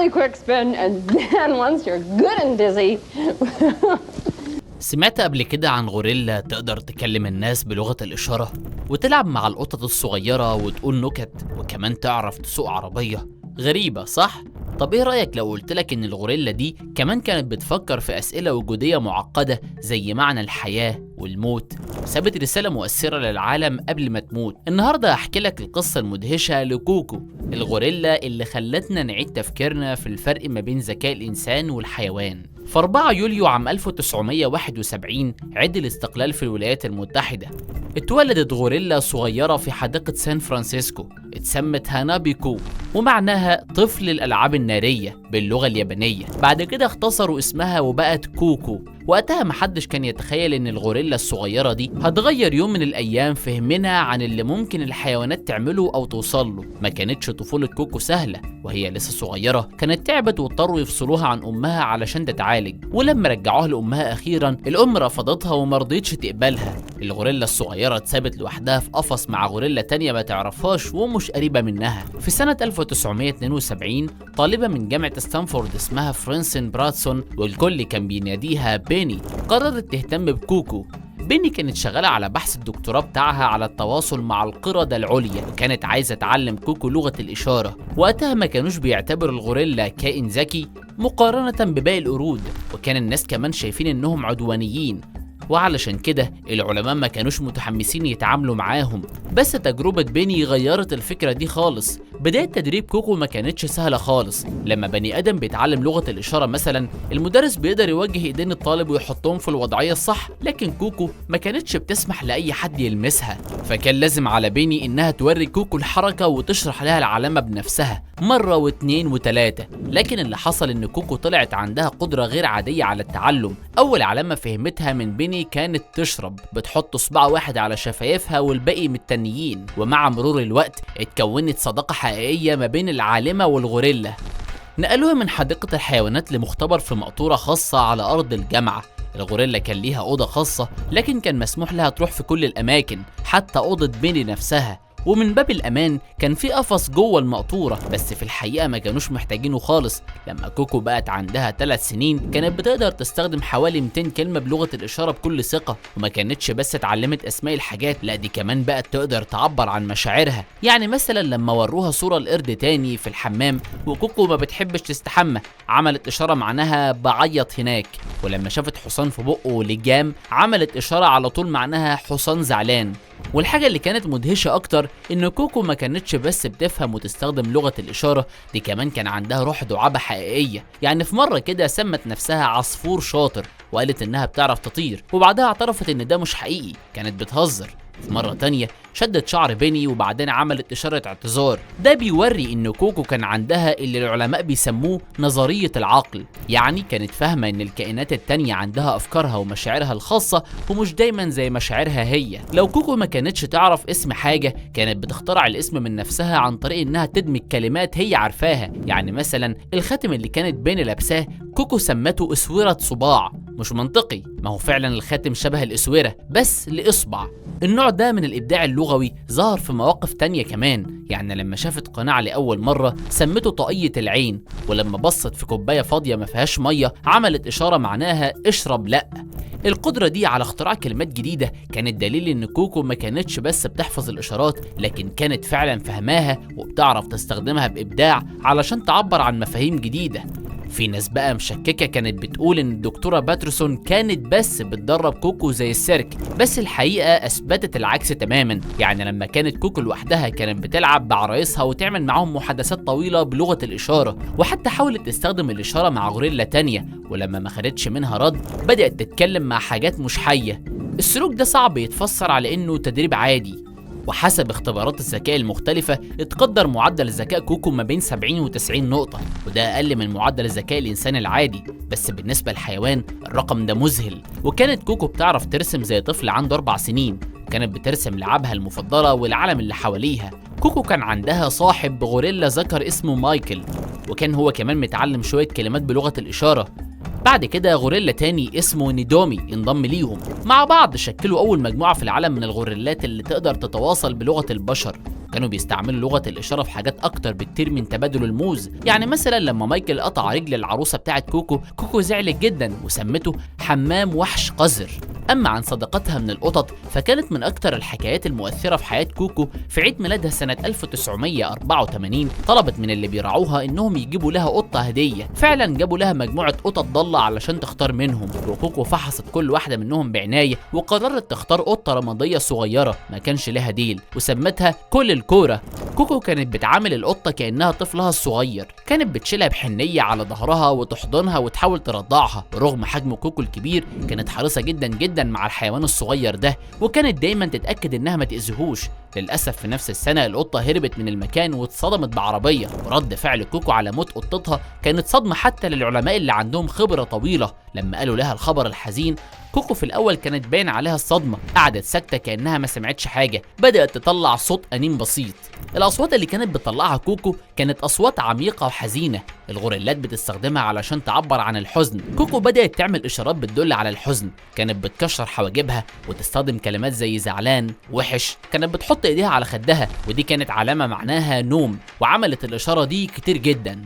really quick spin, and then once you're good and dizzy. سمعت قبل كده عن غوريلا تقدر تكلم الناس بلغة الإشارة وتلعب مع القطط الصغيرة وتقول نكت وكمان تعرف تسوق عربية؟ غريبة صح؟ طب ايه رأيك لو قلتلك ان الغوريلا دي كمان كانت بتفكر في أسئلة وجودية معقدة زي معنى الحياة والموت، سابت رسالة مؤثرة للعالم قبل ما تموت؟ النهاردة هحكي لك القصة المدهشة لكوكو، الغوريلا اللي خلتنا نعيد تفكيرنا في الفرق ما بين ذكاء الإنسان والحيوان. في 4 يوليو عام 1971 عيد الاستقلال في الولايات المتحدة، اتولدت غوريلا صغيرة في حديقة سان فرانسيسكو اتسمت هانابيكو ومعناها طفل الألعاب النارية باللغة اليابانية. بعد كده اختصروا اسمها وبقت كوكو. وقتها محدش كان يتخيل ان الغوريلا الصغيرة دي هتغير يوم من الايام فهمنا عن اللي ممكن الحيوانات تعمله او توصله. ما كانتش طفولة كوكو سهلة، وهي لسه صغيرة كانت تعبت واضطروا يفصلوها عن امها علشان تتعالج، ولما رجعوها لامها اخيرا الام رفضتها ومرضيتش تقبلها. الغوريلا الصغيرة اتسابت لوحدها في قفص مع غوريلا تانية ما تعرفهاش ومش قريبة منها. في سنة 1972 طالبة من جامعة ستانفورد اسمها فرانسين براتسون والكل كان بيناديها بيني قررت تهتم بكوكو. بيني كانت شغالة على بحث الدكتوراه بتاعها على التواصل مع القردة العليا، وكانت عايزة تعلم كوكو لغة الإشارة. وقتها ما كانوش بيعتبروا الغوريلا كائن ذكي مقارنة بباقي القرود، وكان الناس كمان شايفين إنهم عدوانيين، وعلشان كده العلماء ما كانوش متحمسين يتعاملوا معاهم. بس تجربة بيني غيرت الفكرة دي خالص. بداية تدريب كوكو ما كانتش سهلة خالص. لما بني آدم بيتعلم لغة الإشارة مثلا، المدرس بيقدر يوجه إيدين الطالب ويحطهم في الوضعية الصح، لكن كوكو ما كانتش بتسمح لأي حد يلمسها. فكان لازم على بيني إنها توري كوكو الحركة وتشرح لها العلامة بنفسها مرة واثنين وثلاثة. لكن اللي حصل إن كوكو طلعت عندها قدرة غير عادية على التعلم. أول علامة فهمتها من بيني كانت تشرب، بتحط صباع واحد على شفايفها والباقي متنيين. ومع مرور الوقت اتكونت صداقة حقيقية ما بين العالمة والغوريلا. نقلوها من حديقة الحيوانات لمختبر في مقطورة خاصة على أرض الجامعة. الغوريلا كان ليها أوضة خاصة، لكن كان مسموح لها تروح في كل الأماكن حتى أوضة بيني نفسها. ومن باب الأمان كان في قفص جوه المقطورة، بس في الحقيقة ما كانوش محتاجينه خالص. لما كوكو بقت عندها 3 سنين كانت بتقدر تستخدم حوالي 200 كلمة بلغة الإشارة بكل ثقة. وما كانتش بس اتعلمت أسماء الحاجات، لا دي كمان بقت تقدر تعبر عن مشاعرها. يعني مثلا لما وروها صورة القرد تاني في الحمام وكوكو ما بتحبش تستحمى، عملت إشارة معناها بعيط هناك. ولما شافت حصان في بقه لجام عملت إشارة على طول معناها حصان زعلان. والحاجة اللي كانت مدهشة أكتر إن كوكو ما كانتش بس بتفهم وتستخدم لغة الإشارة، دي كمان كان عندها روح دعابة حقيقية. يعني في مرة كده سمت نفسها عصفور شاطر وقالت إنها بتعرف تطير، وبعدها اعترفت إن ده مش حقيقي، كانت بتهزر. في مرة تانية شدت شعر بيني وبعدين عملت إشارة اعتذار. ده بيوري إن كوكو كان عندها اللي العلماء بيسموه نظرية العقل، يعني كانت فاهمة إن الكائنات التانية عندها أفكارها ومشاعرها الخاصة ومش دايما زي مشاعرها هي. لو كوكو ما كانتش تعرف اسم حاجة كانت بتخترع الاسم من نفسها عن طريق إنها تدمج كلمات هي عارفاها. يعني مثلا الخاتم اللي كانت بيني لابساه كوكو سمته اسورة صباع. مش منطقي، ما هو فعلا الخاتم شبه الاسورة بس لإصبع. النوع ده من الإبداع اللغوي ظهر في مواقف تانية كمان. يعني لما شافت قناع لأول مرة سمته طاقية العين، ولما بصت في كوباية فاضية ما فيهاش مية عملت إشارة معناها اشرب لأ. القدرة دي على اختراع كلمات جديدة كانت دليل إن كوكو ما كانتش بس بتحفظ الإشارات، لكن كانت فعلا فهماها وبتعرف تستخدمها بإبداع علشان تعبر عن مفاهيم جديدة. في ناس بقى مشككة كانت بتقول إن الدكتورة باترسون كانت بس بتدرب كوكو زي السيرك، بس الحقيقة أثبتت العكس تماما. يعني لما كانت كوكو لوحدها كانت بتلعب بعرايسها وتعمل معاهم محادثات طويلة بلغة الإشارة، وحتى حاولت تستخدم الإشارة مع غوريلا تانية، ولما ما خدتش منها رد بدأت تتكلم مع حاجات مش حية. السلوك ده صعب يتفسر على إنه تدريب عادي، وحسب اختبارات الذكاء المختلفة اتقدر معدل الذكاء كوكو ما بين 70 و90 نقطة، وده أقل من معدل الذكاء الإنساني العادي. بس بالنسبة للحيوان الرقم ده مذهل. وكانت كوكو بتعرف ترسم زي طفل عنده 4 سنين، وكانت بترسم لعبها المفضلة والعالم اللي حواليها. كوكو كان عندها صاحب غوريلا ذكر اسمه مايكل، وكان هو كمان متعلم شوية كلمات بلغة الإشارة. بعد كده غوريلا تاني اسمه نيدومي انضم ليهم. مع بعض شكلوا أول مجموعة في العالم من الغوريلات اللي تقدر تتواصل بلغة البشر. وكانوا بيستعملوا لغة الإشارة في حاجات أكتر بكتير من تبادل الموز. يعني مثلا لما مايكل قطع رجل العروسة بتاعت كوكو، كوكو زعلت جدا وسمته حمام وحش قذر. أما عن صداقتها من القطط فكانت من أكتر الحكايات المؤثرة في حياة كوكو. في عيد ميلادها سنة 1984 طلبت من اللي بيرعوها إنهم يجيبوا لها قطة هدية. فعلا جابوا لها مجموعة قطط ضالة علشان تختار منهم، وكوكو فحصت كل واحدة منهم بعناية وقررت تختار قطة رمادية صغيرة ما كانش لها ديل وسمتها كل الكورة. كوكو كانت بتعامل القطة كأنها طفلها الصغير، كانت بتشيلها بحنية على ظهرها وتحضنها وتحاول ترضعها. ورغم حجم كوكو الكبير كانت حريصة جدا جدا مع الحيوان الصغير ده، وكانت دايما تتأكد انها ما تأذيهوش. للأسف في نفس السنة القطة هربت من المكان واتصدمت بعربية، ورد فعل كوكو على موت قطتها كانت صدمة حتى للعلماء اللي عندهم خبرة طويلة. لما قالوا لها الخبر الحزين، كوكو في الأول كانت باين عليها الصدمة، قعدت ساكتة كأنها ما سمعتش حاجة، بدأت تطلع صوت أنين بسيط. الأصوات اللي كانت بتطلعها كوكو كانت أصوات عميقة وحزينة، الغوريلات بتستخدمها علشان تعبر عن الحزن. كوكو بدأت تعمل إشارات بتدل على الحزن، كانت بتكشر حواجبها وتستخدم كلمات زي زعلان، وحش. كانت بتحط إيديها على خدها ودي كانت علامة معناها نوم، وعملت الإشارة دي كتير جدا.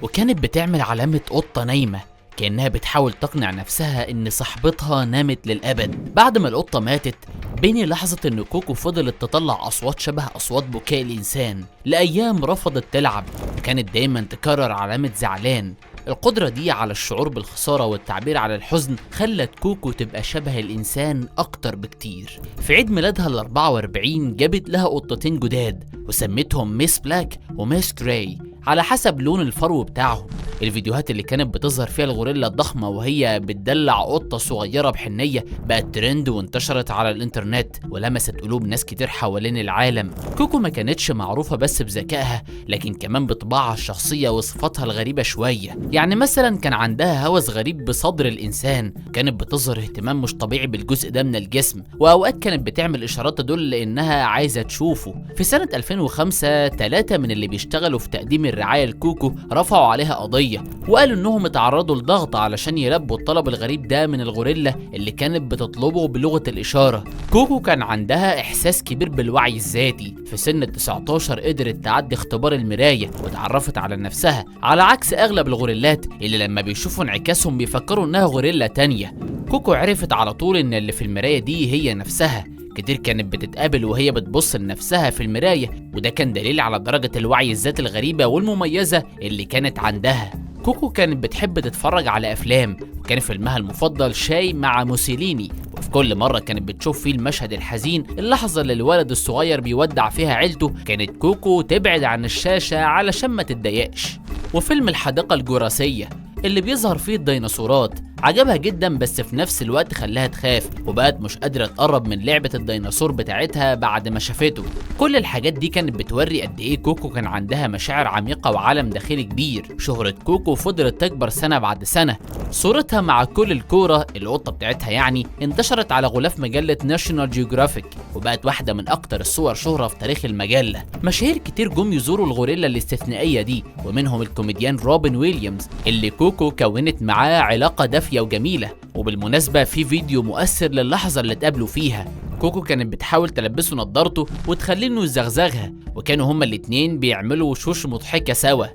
وكانت بتعمل علامة قطة نايمة كأنها بتحاول تقنع نفسها إن صاحبتها نامت للأبد. بعد ما القطة ماتت، بيني لاحظت إن كوكو فضلت تطلع أصوات شبه أصوات بكاء الإنسان لأيام رفضت تلعب، وكانت دايما تكرر علامة زعلان. القدرة دي على الشعور بالخسارة والتعبير على الحزن خلت كوكو تبقى شبه الإنسان أكتر بكتير. في عيد ميلادها ال44 جابت لها قطتين جداد وسمتهم ميس بلاك وميس جراي على حسب لون الفرو بتاعهم. الفيديوهات اللي كانت بتظهر فيها الغوريلا الضخمة وهي بتدلع قطة صغيرة بحنية بقت ترند وانتشرت على الانترنت ولمست قلوب ناس كتير حوالين العالم. كوكو ما كانتش معروفة بس بذكائها، لكن كمان بطباعها الشخصية وصفاتها الغريبة شوية. يعني مثلا كان عندها هوس غريب بصدر الإنسان، كانت بتظهر اهتمام مش طبيعي بالجزء ده من الجسم، وأوقات كانت بتعمل إشارات تدل إنها عايزة تشوفه. في سنة 2005 3 من اللي بيشتغلوا في تقديم الرعاية لكوكو رفعوا عليها قضية وقالوا انهم اتعرضوا لضغط علشان يلبوا الطلب الغريب ده من الغوريلا اللي كانت بتطلبه بلغة الإشارة. كوكو كان عندها إحساس كبير بالوعي الذاتي، في سن 19 قدرت تعدي اختبار المراية واتعرفت على نفسها، على عكس أغلب الغوريلات اللي لما بيشوفوا انعكاسهم بيفكروا إنها غوريلا تانية. كوكو عرفت على طول إن اللي في المراية دي هي نفسها، كتير كانت بتتقابل وهي بتبص لنفسها في المراية، وده كان دليل على درجة الوعي الذاتي الغريبة والمميزة اللي كانت عندها. كوكو كانت بتحب تتفرج على أفلام، وكان فيلمها المفضل شاي مع موسوليني، وفي كل مرة كانت بتشوف فيه المشهد الحزين، اللحظة اللي الولد الصغير بيودع فيها عيلته، كانت كوكو تبعد عن الشاشة علشان ما تتضايقش. وفيلم الحديقة الجراسية اللي بيظهر فيه الديناصورات عجبها جدا، بس في نفس الوقت خلاها تخاف وبقت مش قادرة تقرب من لعبة الديناصور بتاعتها بعد ما شافته. كل الحاجات دي كانت بتوري قد ايه كوكو كان عندها مشاعر عميقة وعالم داخلي كبير. شهرة كوكو فضلت تكبر سنة بعد سنة، صورتها مع كل الكورة القطة بتاعتها يعني انتشرت على غلاف مجلة ناشونال جيوغرافيك، وبقت واحدة من أكتر الصور شهرة في تاريخ المجلة. مشاهير كتير جم يزوروا الغوريلا الاستثنائية دي، ومنهم الكوميديان روبن ويليامز اللي كوكو كونت معاه علاقة دافية وجميلة. وبالمناسبة في فيديو مؤثر للحظة اللي اتقابلوا فيها، كوكو كانت بتحاول تلبسه نضارته وتخليه انه يزغزغها، وكانوا هما الاتنين بيعملوا وشوش مضحكة سوا.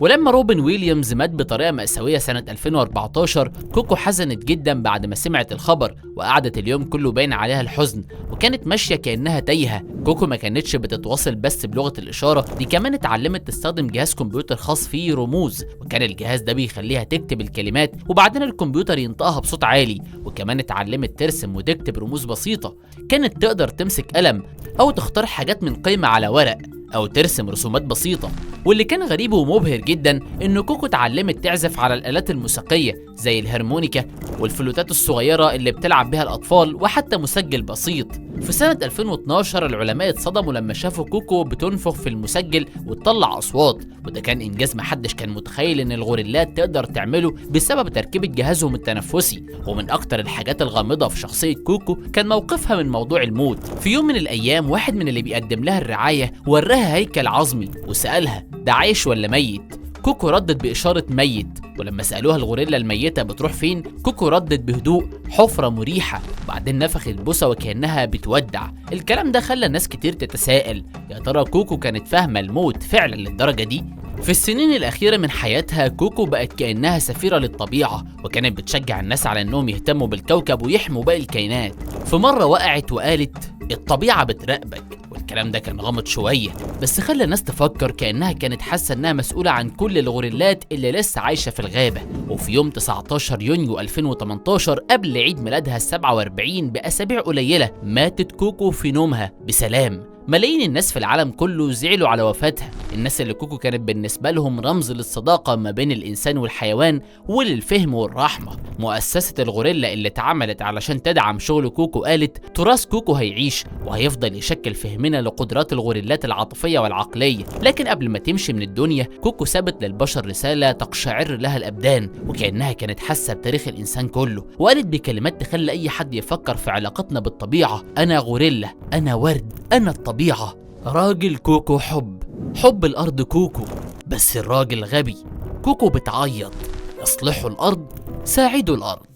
ولما روبن ويليامز مات بطريقة مأساوية سنة 2014، كوكو حزنت جدا بعد ما سمعت الخبر، وقعدت اليوم كله باين عليها الحزن، وكانت ماشية كأنها تايهة. كوكو ما كانتش بتتواصل بس بلغة الإشارة، دي كمان اتعلمت تستخدم جهاز كمبيوتر خاص فيه رموز، وكان الجهاز ده بيخليها تكتب الكلمات وبعدين الكمبيوتر ينطقها بصوت عالي. وكمان اتعلمت ترسم وتكتب رموز بسيطة، كانت تقدر تمسك قلم أو تختار حاجات من قائمة على ورق أو ترسم رسومات بسيطة. واللي كان غريب ومبهر جدا إن كوكو اتعلمت تعزف على الآلات الموسيقية زي الهرمونيكا والفلوتات الصغيرة اللي بتلعب بها الأطفال، وحتى مسجل بسيط. في سنة 2012 العلماء اتصدموا لما شافوا كوكو بتنفخ في المسجل وتطلع أصوات، وده كان إنجاز محدش كان متخيل إن الغوريلات تقدر تعمله بسبب تركيبة جهازهم التنفسي. ومن أكتر الحاجات الغامضة في شخصية كوكو كان موقفها من موضوع الموت. في يوم من الأيام واحد من اللي بيقدم لها الرعاية وراها هيكل عظمي وسألها ده عايش ولا ميت. كوكو ردت بإشارة ميت، ولما سألوها الغوريلا الميتة بتروح فين، كوكو ردت بهدوء حفرة مريحة، وبعدين نفخت بوسة وكأنها بتودع. الكلام ده خلى ناس كتير تتساءل، يا ترى كوكو كانت فاهمة الموت فعلا للدرجة دي؟ في السنين الأخيرة من حياتها كوكو بقت كأنها سفيرة للطبيعة، وكانت بتشجع الناس على أنهم يهتموا بالكوكب ويحموا باقي الكائنات. في مرة وقعت وقالت الطبيعة بتراقبك، والكلام ده كان غامض شوية بس خلى الناس تفكر، كأنها كانت حاسة أنها مسؤولة عن كل الغوريلات اللي لسه عايشة في الغابة. وفي يوم 19 يونيو 2018 قبل عيد ميلادها ال47 بأسابيع قليلة ماتت كوكو في نومها بسلام. ملايين الناس في العالم كله زعلوا على وفاتها، الناس اللي كوكو كانت بالنسبة لهم رمز للصداقة ما بين الإنسان والحيوان وللفهم والرحمة. مؤسسة الغوريلا اللي اتعملت علشان تدعم شغل كوكو قالت تراث كوكو هيعيش وهيفضل يشكل فهمنا لقدرات الغوريلات العاطفية والعقلية. لكن قبل ما تمشي من الدنيا كوكو سابت للبشر رسالة تقشعر لها الأبدان، وكأنها كانت حاسة بتاريخ الإنسان كله، وقالت بكلمات تخلي أي حد يفكر في علاقتنا بالطبيعة: أنا غوريلا، أنا ورد، أنا الطبيعة. راجل كوكو حب الأرض كوكو، بس الراجل غبي. كوكو بتعيط، اصلحوا الأرض، ساعدوا الأرض.